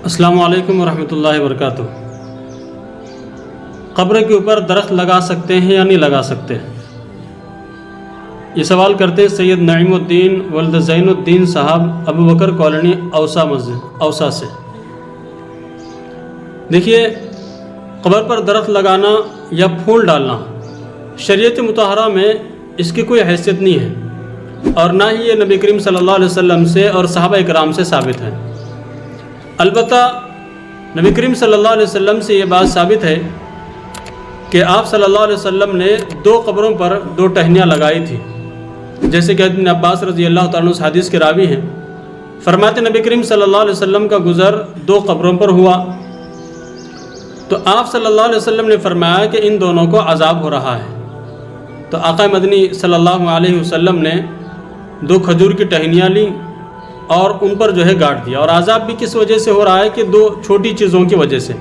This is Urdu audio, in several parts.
السلام علیکم ورحمۃ اللہ وبرکاتہ۔ قبر کے اوپر درخت لگا سکتے ہیں یا نہیں لگا سکتے؟ یہ سوال کرتے ہیں سید نعیم الدین ولد زین الدین صاحب، ابو بکر کالونی، اوسا سے۔ دیکھیے، قبر پر درخت لگانا یا پھول ڈالنا شریعت مطہرہ میں اس کی کوئی حیثیت نہیں ہے، اور نہ ہی یہ نبی کریم صلی اللہ علیہ وسلم سے اور صحابہ اکرام سے ثابت ہے۔ البتہ نبی کریم صلی اللہ علیہ وسلم سے یہ بات ثابت ہے کہ آپ صلی اللہ علیہ وسلم نے 2 قبروں پر 2 ٹہنیاں لگائی تھی، جیسے کہ ابن عباس رضی اللہ تعالیٰ عنہ حدیث کے راوی ہیں۔ فرماتے نبی کریم صلی اللہ علیہ وسلم کا گزر 2 قبروں پر ہوا، تو آپ صلی اللہ علیہ وسلم نے فرمایا کہ ان دونوں کو عذاب ہو رہا ہے۔ تو آقا مدنی صلی اللہ علیہ وسلم نے 2 کھجور کی ٹہنیاں لیں اور ان پر گاڑ دیا۔ اور عذاب بھی کس وجہ سے ہو رہا ہے کہ 2 چھوٹی چیزوں کی وجہ سے،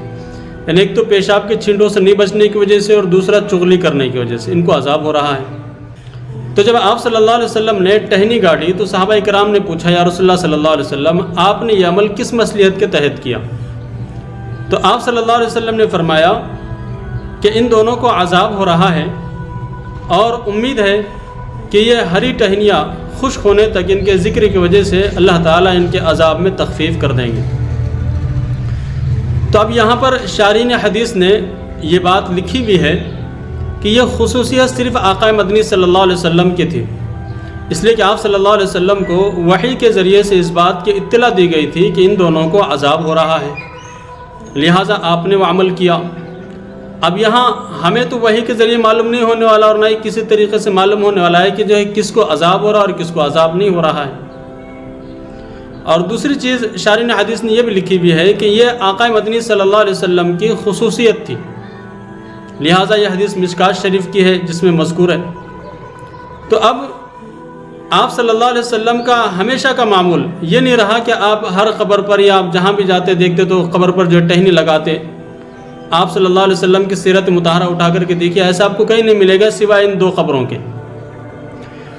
یعنی ایک تو پیشاب کے چھینٹوں سے نہیں بچنے کی وجہ سے، اور دوسرا چغلی کرنے کی وجہ سے ان کو عذاب ہو رہا ہے۔ تو جب آپ صلی اللہ علیہ وسلم نے ٹہنی گاڑی تو صحابہ کرام نے پوچھا، یا رسول اللہ صلی اللہ علیہ وسلم، آپ نے یہ عمل کس مصلحت کے تحت کیا؟ تو آپ صلی اللہ علیہ وسلم نے فرمایا کہ ان دونوں کو عذاب ہو رہا ہے، اور امید ہے کہ یہ ہری ٹہنیاں خشک ہونے تک ان کے ذکر کی وجہ سے اللہ تعالیٰ ان کے عذاب میں تخفیف کر دیں گے۔ تو اب یہاں پر شارحین حدیث نے یہ بات لکھی بھی ہے کہ یہ خصوصیت صرف آقا مدنی صلی اللہ علیہ وسلم کی تھی، اس لیے کہ آپ صلی اللہ علیہ وسلم کو وحی کے ذریعے سے اس بات کی اطلاع دی گئی تھی کہ ان دونوں کو عذاب ہو رہا ہے، لہٰذا آپ نے وہ عمل کیا۔ اب یہاں ہمیں تو وحی کے ذریعے معلوم نہیں ہونے والا، اور نہ ہی کسی طریقے سے معلوم ہونے والا ہے کہ کس کو عذاب ہو رہا ہے اور کس کو عذاب نہیں ہو رہا ہے۔ اور دوسری چیز شارحین حدیث نے یہ بھی لکھی بھی ہے کہ یہ آقا مدنی صلی اللہ علیہ وسلم کی خصوصیت تھی، لہٰذا یہ حدیث مشکات شریف کی ہے جس میں مذکور ہے۔ تو اب آپ صلی اللہ علیہ وسلم کا ہمیشہ کا معمول یہ نہیں رہا کہ آپ ہر قبر پر یا آپ جہاں بھی جاتے دیکھتے تو قبر پر ٹہنی لگاتے۔ آپ صلی اللہ علیہ وسلم کی سیرت مطہرہ اٹھا کر کے دیکھیے، ایسا آپ کو کہیں نہیں ملے گا سوائے ان 2 قبروں کے۔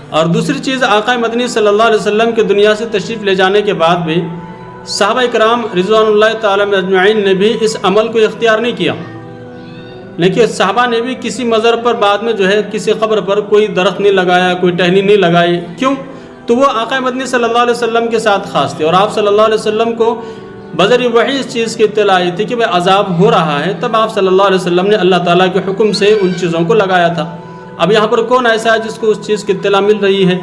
اور دوسری چیز، آقا مدنی صلی اللہ علیہ وسلم کے دنیا سے تشریف لے جانے کے بعد بھی صحابہ کرام رضوان اللہ تعالیٰ اجمعین نے بھی اس عمل کو اختیار نہیں کیا، لیکن صحابہ نے بھی کسی مزار پر بعد میں کسی قبر پر کوئی درخت نہیں لگایا، کوئی ٹہنی نہیں لگائی۔ کیوں؟ تو وہ آقا مدنی صلی اللہ علیہ وسلم کے ساتھ خاص تھے، اور آپ صلی اللہ علیہ وسلم کو بذریعہ وحی اس چیز کی اطلاع آئی تھی کہ بھئی عذاب ہو رہا ہے، تب آپ صلی اللہ علیہ وسلم نے اللہ تعالیٰ کے حکم سے ان چیزوں کو لگایا تھا۔ اب یہاں پر کون ایسا ہے جس کو اس چیز کی اطلاع مل رہی ہے،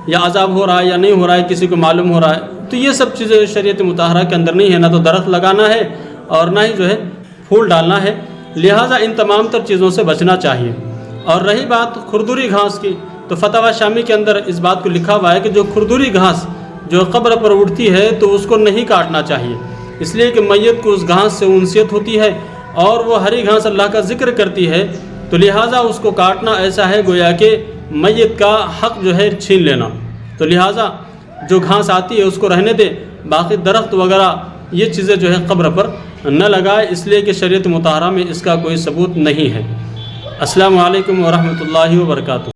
یا عذاب ہو رہا ہے یا نہیں ہو رہا ہے، کسی کو معلوم ہو رہا ہے؟ تو یہ سب چیزیں شریعت مطہرہ کے اندر نہیں ہے، نہ تو درخت لگانا ہے اور نہ ہی پھول ڈالنا ہے، لہٰذا ان تمام تر چیزوں سے بچنا چاہیے۔ اور رہی بات کھردری گھاس کی، تو فتاوی شامی کے اندر اس بات کو لکھا ہوا ہے کہ جو کھردری گھاس جو قبر پر اٹھتی ہے تو اس کو نہیں کاٹنا چاہیے، اس لیے کہ میت کو اس گھاس سے انسیت ہوتی ہے، اور وہ ہری گھاس اللہ کا ذکر کرتی ہے، تو لہٰذا اس کو کاٹنا ایسا ہے گویا کہ میت کا حق چھین لینا۔ تو لہٰذا جو گھاس آتی ہے اس کو رہنے دے، باقی درخت وغیرہ یہ چیزیں قبر پر نہ لگائے، اس لیے کہ شریعت مطہرہ میں اس کا کوئی ثبوت نہیں ہے۔ السلام علیکم ورحمۃ اللہ وبرکاتہ۔